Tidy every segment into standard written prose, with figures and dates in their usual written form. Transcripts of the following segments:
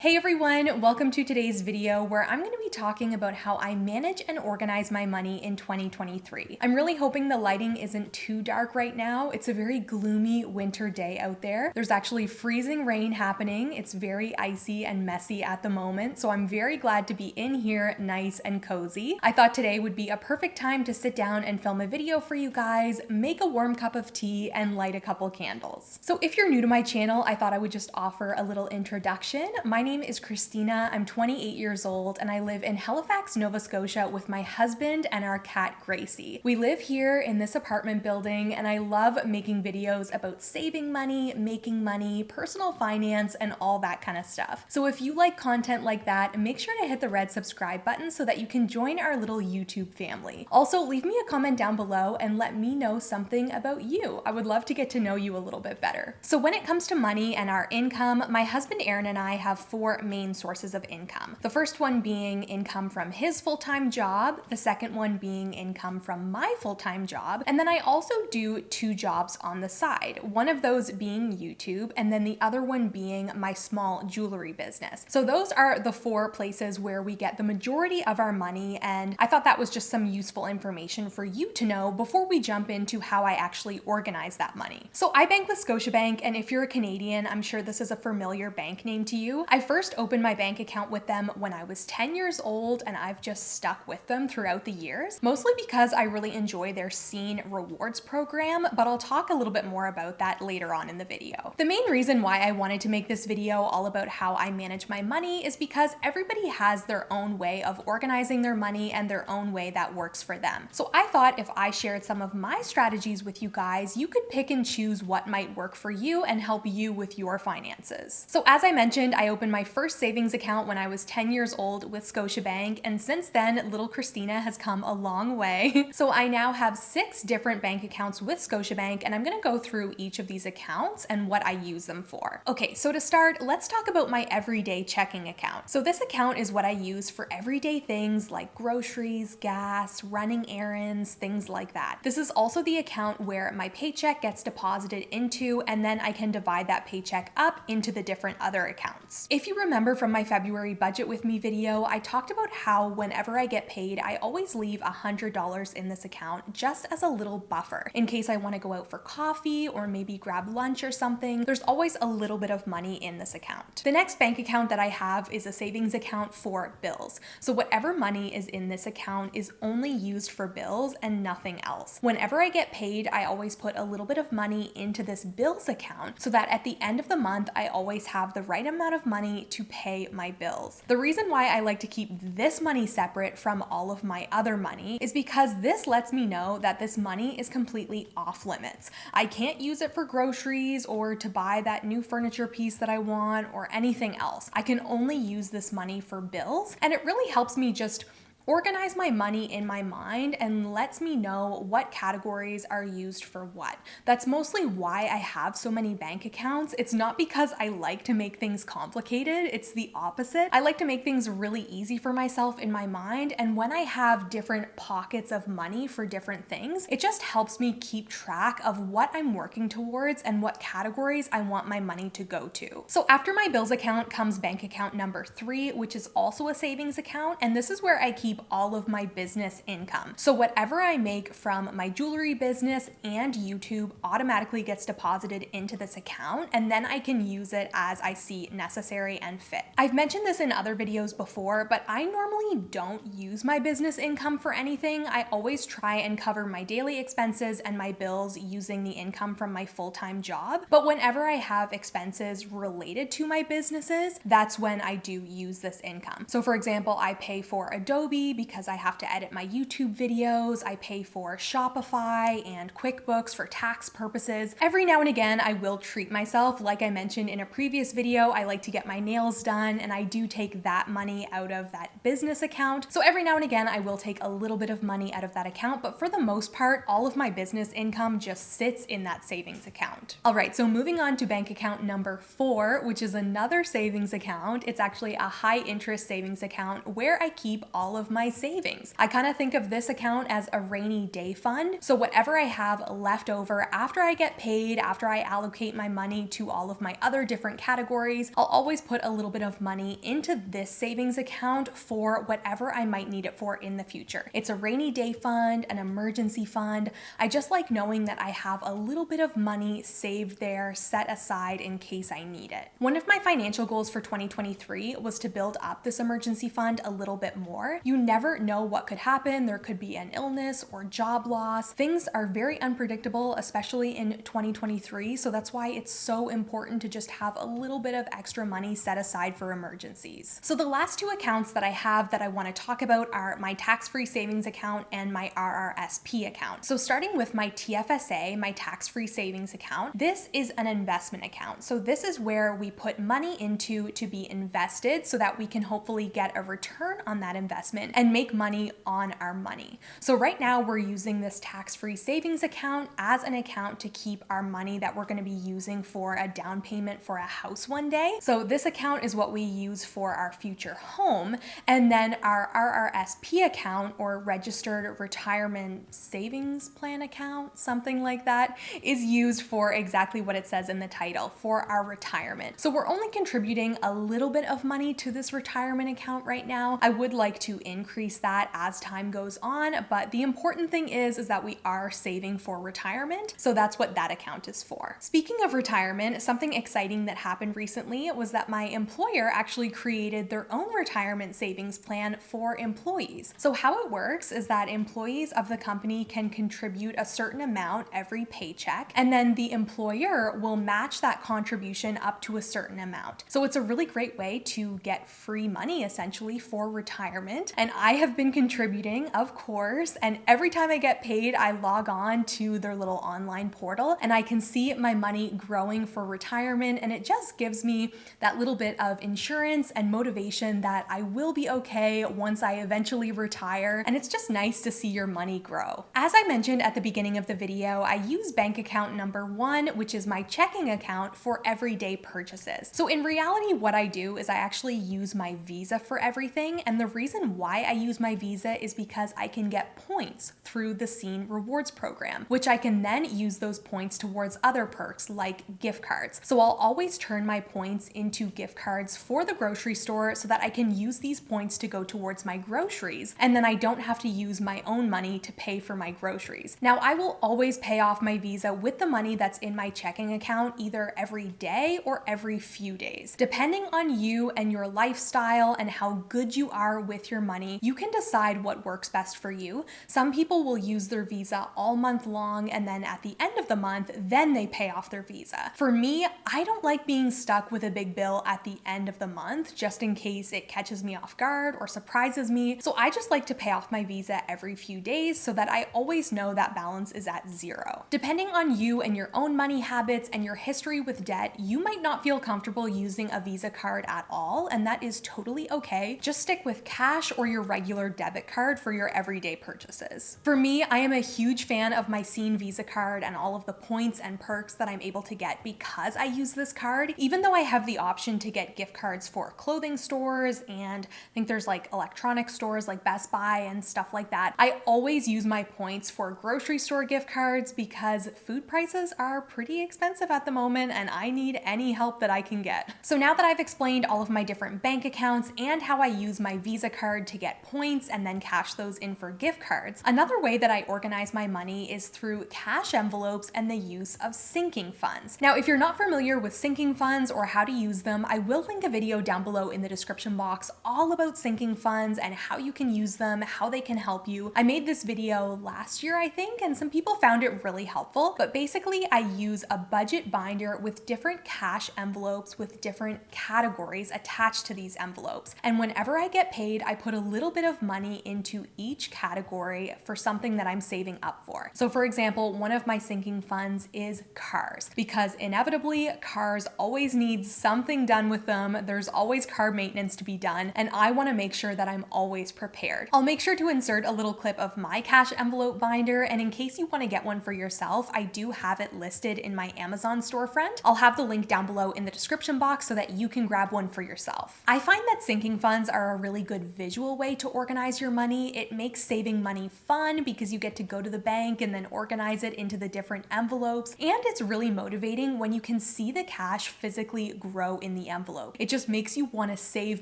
Hey everyone, welcome to today's video where I'm going to be talking about how I manage and organize my money in 2023. I'm really hoping the lighting isn't too dark right now. It's a very gloomy winter day out there. There's actually freezing rain happening. It's very icy and messy at the moment, so I'm very glad to be in here nice and cozy. I thought today would be a perfect time to sit down and film a video for you guys, make a warm cup of tea, and light a couple candles. So if you're new to my channel, I thought I would just offer a little introduction. My name is Christina. I'm 28 years old and I live in Halifax, Nova Scotia with my husband and our cat Gracie. We live here in this apartment building and I love making videos about saving money, making money, personal finance, and all that kind of stuff. So if you like content like that, make sure to hit the red subscribe button so that you can join our little YouTube family. Also, leave me a comment down below and let me know something about you. I would love to get to know you a little bit better. So when it comes to money and our income, my husband Aaron and I have four main sources of income. The first one being income from his full-time job, the second one being income from my full-time job, and then I also do two jobs on the side, one of those being YouTube, and then the other one being my small jewelry business. So those are the four places where we get the majority of our money, and I thought that was just some useful information for you to know before we jump into how I actually organize that money. So I bank with Scotiabank, and if you're a Canadian, I'm sure this is a familiar bank name to you. I first opened my bank account with them when I was 10 years old, and I've just stuck with them throughout the years, mostly because I really enjoy their Scene Rewards program, but I'll talk a little bit more about that later on in the video. The main reason why I wanted to make this video all about how I manage my money is because everybody has their own way of organizing their money and their own way that works for them. So I thought if I shared some of my strategies with you guys, you could pick and choose what might work for you and help you with your finances. So as I mentioned, I opened my first savings account when I was 10 years old with Scotiabank, and since then, little Christina has come a long way. So I now have 6 different bank accounts with Scotiabank, and I'm gonna go through each of these accounts and what I use them for. Okay, so to start, let's talk about my everyday checking account. So this account is what I use for everyday things like groceries, gas, running errands, things like that. This is also the account where my paycheck gets deposited into, and then I can divide that paycheck up into the different other accounts. If you remember from my February budget with me video, I talked about how whenever I get paid, I always leave $100 in this account just as a little buffer. In case I want to go out for coffee or maybe grab lunch or something, there's always a little bit of money in this account. The next bank account that I have is a savings account for bills. So whatever money is in this account is only used for bills and nothing else. Whenever I get paid, I always put a little bit of money into this bills account so that at the end of the month, I always have the right amount of money to pay my bills. The reason why I like to keep this money separate from all of my other money is because this lets me know that this money is completely off limits. I can't use it for groceries or to buy that new furniture piece that I want or anything else. I can only use this money for bills, and it really helps me just organize my money in my mind and lets me know what categories are used for what. That's mostly why I have so many bank accounts. It's not because I like to make things complicated, it's the opposite. I like to make things really easy for myself in my mind, and when I have different pockets of money for different things, it just helps me keep track of what I'm working towards and what categories I want my money to go to. So after my bills account comes bank account number 3, which is also a savings account, and this is where I keep all of my business income. So whatever I make from my jewelry business and YouTube automatically gets deposited into this account, and then I can use it as I see necessary and fit. I've mentioned this in other videos before, but I normally don't use my business income for anything. I always try and cover my daily expenses and my bills using the income from my full-time job. But whenever I have expenses related to my businesses, that's when I do use this income. So for example, I pay for Adobe because I have to edit my YouTube videos. I pay for Shopify and QuickBooks for tax purposes. Every now and again, I will treat myself. Like I mentioned in a previous video, I like to get my nails done, and I do take that money out of that business account. So every now and again, I will take a little bit of money out of that account, but for the most part, all of my business income just sits in that savings account. All right, so moving on to bank account number 4, which is another savings account. It's actually a high interest savings account where I keep all of of my savings. I kind of think of this account as a rainy day fund. So whatever I have left over after I get paid, after I allocate my money to all of my other different categories, I'll always put a little bit of money into this savings account for whatever I might need it for in the future. It's a rainy day fund, an emergency fund. I just like knowing that I have a little bit of money saved there, set aside in case I need it. One of my financial goals for 2023 was to build up this emergency fund a little bit more. You never know what could happen. There could be an illness or job loss. Things are very unpredictable, especially in 2023. So that's why it's so important to just have a little bit of extra money set aside for emergencies. So the last two accounts that I have that I want to talk about are my tax-free savings account and my RRSP account. So starting with my TFSA, my tax-free savings account, this is an investment account. So this is where we put money into to be invested so that we can hopefully get a return on that investment and make money on our money. So right now we're using this tax-free savings account as an account to keep our money that we're going to be using for a down payment for a house one day. So this account is what we use for our future home. And then our RRSP account, or registered retirement savings plan account, something like that, is used for exactly what it says in the title, for our retirement. So we're only contributing a little bit of money to this retirement account right now. I would like to increase that as time goes on, but the important thing is that we are saving for retirement. So that's what that account is for. Speaking of retirement, something exciting that happened recently was that my employer actually created their own retirement savings plan for employees. So how it works is that employees of the company can contribute a certain amount every paycheck, and then the employer will match that contribution up to a certain amount. So it's a really great way to get free money essentially for retirement. And I have been contributing, of course, and every time I get paid, I log on to their little online portal and I can see my money growing for retirement, and it just gives me that little bit of insurance and motivation that I will be okay once I eventually retire, and it's just nice to see your money grow. As I mentioned at the beginning of the video, I use bank account number 1, which is my checking account, for everyday purchases. So in reality, what I do is I actually use my Visa for everything, and the reason why I use my Visa is because I can get points through the Scene Rewards program, which I can then use those points towards other perks like gift cards. So I'll always turn my points into gift cards for the grocery store so that I can use these points to go towards my groceries, and then I don't have to use my own money to pay for my groceries. Now, I will always pay off my Visa with the money that's in my checking account either every day or every few days. Depending on you and your lifestyle and how good you are with your money, you can decide what works best for you. Some people will use their Visa all month long, and then at the end of the month, then they pay off their Visa. For me, I don't like being stuck with a big bill at the end of the month just in case it catches me off guard or surprises me. So I just like to pay off my Visa every few days so that I always know that balance is at 0. Depending on you and your own money habits and your history with debt, you might not feel comfortable using a Visa card at all, and that is totally okay. Just stick with cash or your regular debit card for your everyday purchases. For me, I am a huge fan of my Scene Visa card and all of the points and perks that I'm able to get because I use this card, even though I have the option to get gift cards for clothing stores, and I think there's like electronic stores like Best Buy and stuff like that. I always use my points for grocery store gift cards because food prices are pretty expensive at the moment and I need any help that I can get. So now that I've explained all of my different bank accounts and how I use my Visa card to get points and then cash those in for gift cards, another way that I organize my money is through cash envelopes and the use of sinking funds. Now, if you're not familiar with sinking funds or how to use them, I will link a video down below in the description box all about sinking funds and how you can use them, how they can help you. I made this video last year, I think, and some people found it really helpful, but basically I use a budget binder with different cash envelopes with different categories attached to these envelopes. And whenever I get paid, I put a little bit of money into each category for something that I'm saving up for. So for example, one of my sinking funds is cars, because inevitably cars always need something done with them. There's always car maintenance to be done, and I want to make sure that I'm always prepared. I'll make sure to insert a little clip of my cash envelope binder, and in case you want to get one for yourself, I do have it listed in my Amazon storefront. I'll have the link down below in the description box so that you can grab one for yourself. I find that sinking funds are a really good visual way to organize your money. It makes saving money fun because you get to go to the bank and then organize it into the different envelopes. And it's really motivating when you can see the cash physically grow in the envelope. It just makes you want to save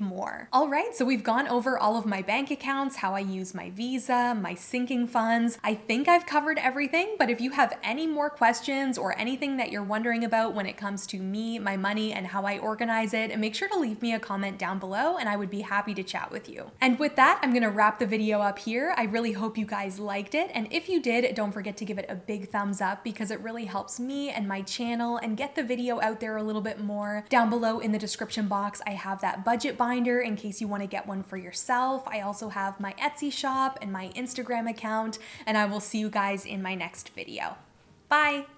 more. All right, so we've gone over all of my bank accounts, how I use my Visa, my sinking funds. I think I've covered everything, but if you have any more questions or anything that you're wondering about when it comes to me, my money, and how I organize it, make sure to leave me a comment down below and I would be happy to chat with you. And with that, I'm gonna wrap the video up here. I really hope you guys liked it. And if you did, don't forget to give it a big thumbs up because it really helps me and my channel and get the video out there a little bit more. Down below in the description box, I have that budget binder in case you want to get one for yourself. I also have my Etsy shop and my Instagram account, and I will see you guys in my next video. Bye!